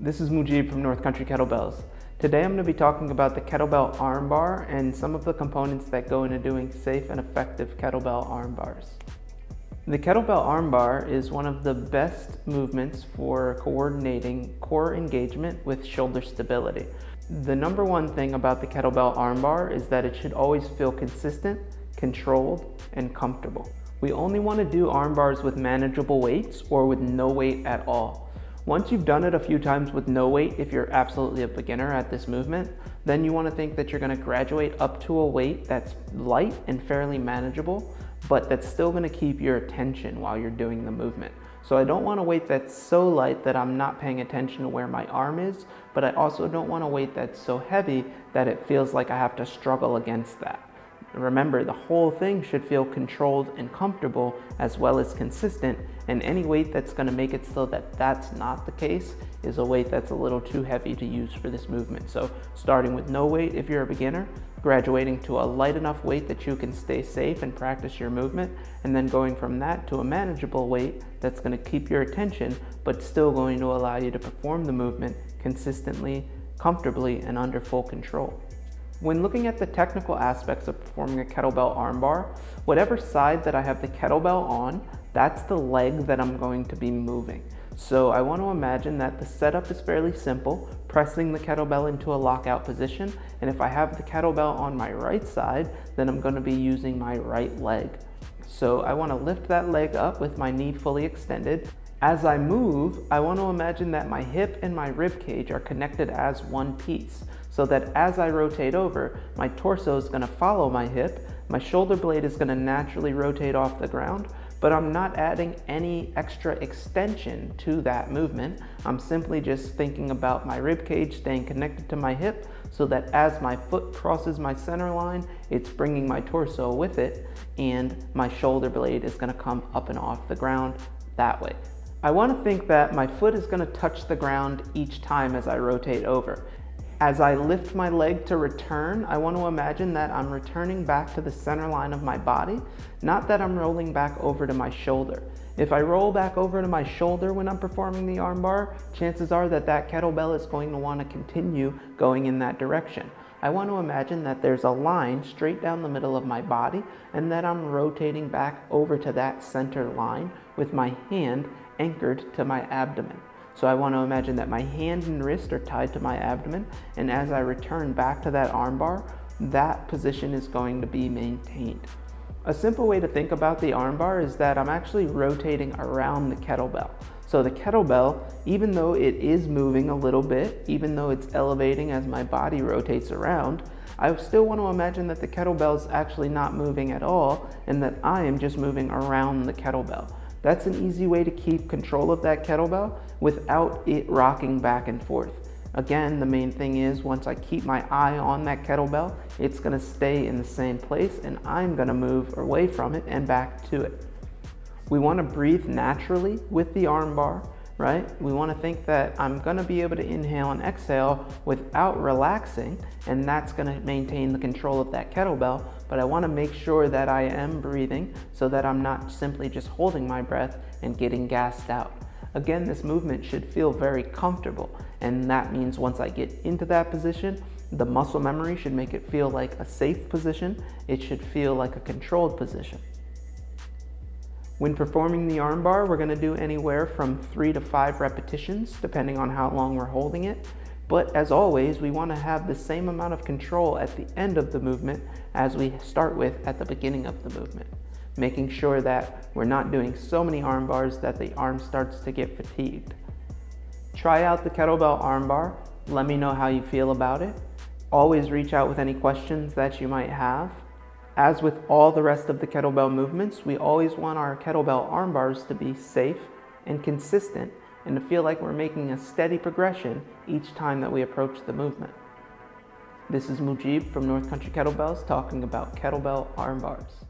This is Mujib from North Country Kettlebells. Today I'm going to be talking about the Kettlebell Armbar and some of the components that go into doing safe and effective kettlebell arm bars. The kettlebell armbar is one of the best movements for coordinating core engagement with shoulder stability. The number one thing about the kettlebell armbar is that it should always feel consistent, controlled, and comfortable. We only want to do arm bars with manageable weights or with no weight at all. Once you've done it a few times with no weight, if you're absolutely a beginner at this movement, then you want to think that you're going to graduate up to a weight that's light and fairly manageable, but that's still going to keep your attention while you're doing the movement. So I don't want a weight that's so light that I'm not paying attention to where my arm is, but I also don't want a weight that's so heavy that it feels like I have to struggle against that. Remember, the whole thing should feel controlled and comfortable as well as consistent, and any weight that's going to make it so that that's not the case is a weight that's a little too heavy to use for this movement. So starting with no weight if you're a beginner, graduating to a light enough weight that you can stay safe and practice your movement, and then going from that to a manageable weight that's going to keep your attention but still going to allow you to perform the movement consistently, comfortably, and under full control. When looking at the technical aspects of performing a kettlebell armbar, whatever side that I have the kettlebell on, that's the leg that I'm going to be moving. So I want to imagine that the setup is fairly simple, pressing the kettlebell into a lockout position, and if I have the kettlebell on my right side, then I'm going to be using my right leg. So I want to lift that leg up with my knee fully extended. As I move, I want to imagine that my hip and my rib cage are connected as one piece, so that as I rotate over, my torso is going to follow my hip, my shoulder blade is going to naturally rotate off the ground, but I'm not adding any extra extension to that movement. I'm simply just thinking about my rib cage staying connected to my hip, so that as my foot crosses my center line, it's bringing my torso with it, and my shoulder blade is going to come up and off the ground that way. I want to think that my foot is going to touch the ground each time as I rotate over. As I lift my leg to return, I want to imagine that I'm returning back to the center line of my body, not that I'm rolling back over to my shoulder. If I roll back over to my shoulder when I'm performing the armbar, chances are that that kettlebell is going to want to continue going in that direction. I want to imagine that there's a line straight down the middle of my body and that I'm rotating back over to that center line with my hand anchored to my abdomen. So I want to imagine that my hand and wrist are tied to my abdomen, and as I return back to that armbar, that position is going to be maintained. A simple way to think about the armbar is that I'm actually rotating around the kettlebell. So the kettlebell, even though it is moving a little bit, even though it's elevating as my body rotates around, I still want to imagine that the kettlebell is actually not moving at all and that I am just moving around the kettlebell. That's an easy way to keep control of that kettlebell without it rocking back and forth. Again, the main thing is once I keep my eye on that kettlebell, it's going to stay in the same place and I'm going to move away from it and back to it. We want to breathe naturally with the armbar, right? We want to think that I'm going to be able to inhale and exhale without relaxing, and that's going to maintain the control of that kettlebell, but I want to make sure that I am breathing so that I'm not simply just holding my breath and getting gassed out. Again, this movement should feel very comfortable, and that means once I get into that position, the muscle memory should make it feel like a safe position. It should feel like a controlled position. When performing the armbar, we're going to do anywhere from 3 to 5 repetitions, depending on how long we're holding it. But as always, we want to have the same amount of control at the end of the movement as we start with at the beginning of the movement, making sure that we're not doing so many arm bars that the arm starts to get fatigued. Try out the kettlebell armbar. Let me know how you feel about it. Always reach out with any questions that you might have. As with all the rest of the kettlebell movements, we always want our kettlebell arm bars to be safe and consistent and to feel like we're making a steady progression each time that we approach the movement. This is Mujib from North Country Kettlebells talking about kettlebell arm bars.